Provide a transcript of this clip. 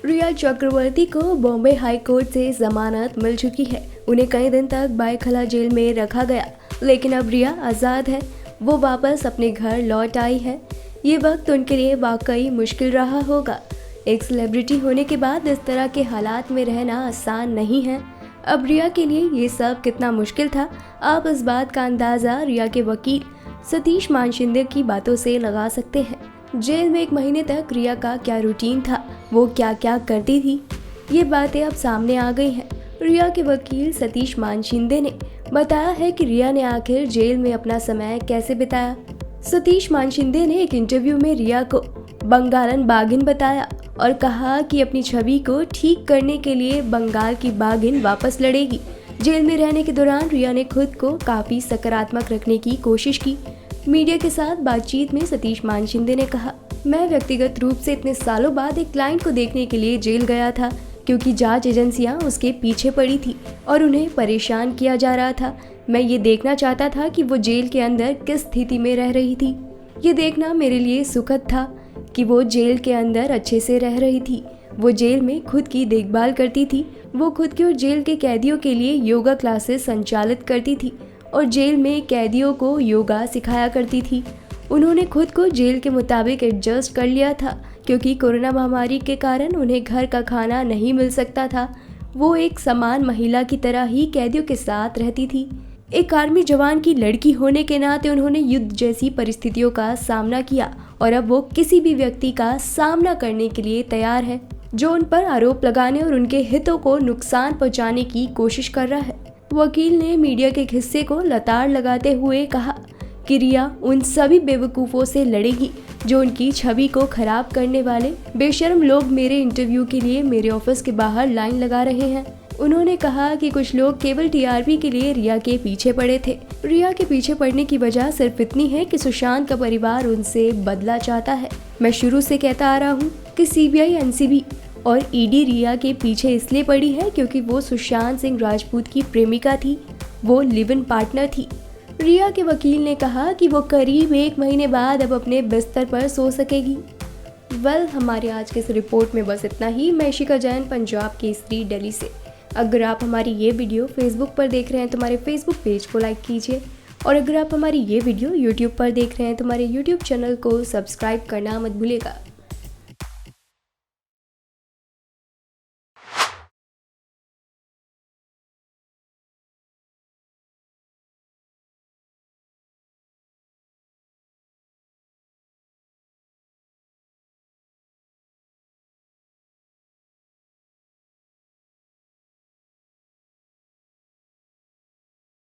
रिया चक्रवर्ती को Bombay high court से जमानत मिल चुकी है। उन्हें कई दिन तक बायखला जेल में रखा गया, लेकिन अब रिया आज़ाद है। वो वापस अपने घर लौट आई है। ये वक्त उनके लिए वाकई मुश्किल रहा होगा। एक सेलिब्रिटी होने के बाद इस तरह के हालात में रहना आसान नहीं है। अब रिया के लिए ये सब कितना मुश्किल था, आप इस बात का अंदाज़ा रिया के वकील सतीश मानशिंदे की बातों से लगा सकते हैं। जेल में 1 महीने तक रिया का क्या रूटीन था, वो क्या क्या करती थी, ये बातें अब सामने आ गई हैं। रिया के वकील सतीश मानशिंदे ने बताया है कि रिया ने आखिर जेल में अपना समय कैसे बिताया। सतीश मानशिंदे ने एक इंटरव्यू में रिया को बंगालन बागिन बताया और कहा कि अपनी छवि को ठीक करने के लिए बंगाल की बागिन वापस लड़ेगी। जेल में रहने के दौरान रिया ने खुद को काफ़ी सकारात्मक रखने की कोशिश की। मीडिया के साथ बातचीत में सतीश मानशिंदे ने कहा, मैं व्यक्तिगत रूप से इतने सालों बाद एक क्लाइंट को देखने के लिए जेल गया था, क्योंकि जांच एजेंसियां उसके पीछे पड़ी थी और उन्हें परेशान किया जा रहा था। मैं ये देखना चाहता था कि वो जेल के अंदर किस स्थिति में रह रही थी। ये देखना मेरे लिए सुखद था कि वो जेल के अंदर अच्छे से रह रही थी। वो जेल में खुद की देखभाल करती थी। वो खुद के और जेल के कैदियों के लिए योगा क्लासेस संचालित करती थी और जेल में कैदियों को योगा सिखाया करती थी। उन्होंने खुद को जेल के मुताबिक एडजस्ट कर लिया था, क्योंकि कोरोना महामारी के कारण उन्हें घर का खाना नहीं मिल सकता था। वो एक समान महिला की तरह ही कैदियों के साथ रहती थी। एक आर्मी जवान की लड़की होने के नाते उन्होंने युद्ध जैसी परिस्थितियों का सामना किया और अब वो किसी भी व्यक्ति का सामना करने के लिए तैयार है जो उन पर आरोप लगाने और उनके हितों को नुकसान पहुंचाने की कोशिश कर रहा है। वकील ने मीडिया के एक हिस्से को लताड़ लगाते हुए कहा कि रिया उन सभी बेवकूफ़ों से लड़ेगी जो उनकी छवि को खराब करने वाले बेशर्म लोग मेरे इंटरव्यू के लिए मेरे ऑफिस के बाहर लाइन लगा रहे हैं। उन्होंने कहा कि कुछ लोग केवल टीआरपी के लिए रिया के पीछे पड़े थे। रिया के पीछे पड़ने की वजह सिर्फ इतनी है कि सुशांत का परिवार उनसे बदला चाहता है। मैं शुरू से कहता आ रहा हूँ कि सीबीआई, एनसीबी और ईडी रिया के पीछे इसलिए पड़ी है क्योंकि वो सुशांत सिंह राजपूत की प्रेमिका थी, वो लिव इन पार्टनर थी। रिया के वकील ने कहा कि वो करीब 1 महीने बाद अब अपने बिस्तर पर सो सकेगी। हमारे आज के इस रिपोर्ट में बस इतना ही। मैं इशिका जैन, पंजाब केसरी, दिल्ली से। अगर आप हमारी ये वीडियो फेसबुक पर देख रहे हैं तो हमारे फेसबुक पेज को लाइक कीजिए, और अगर आप हमारी ये वीडियो यूट्यूब पर देख रहे हैं तो हमारे यूट्यूब चैनल को सब्सक्राइब करना मत भूलिएगा।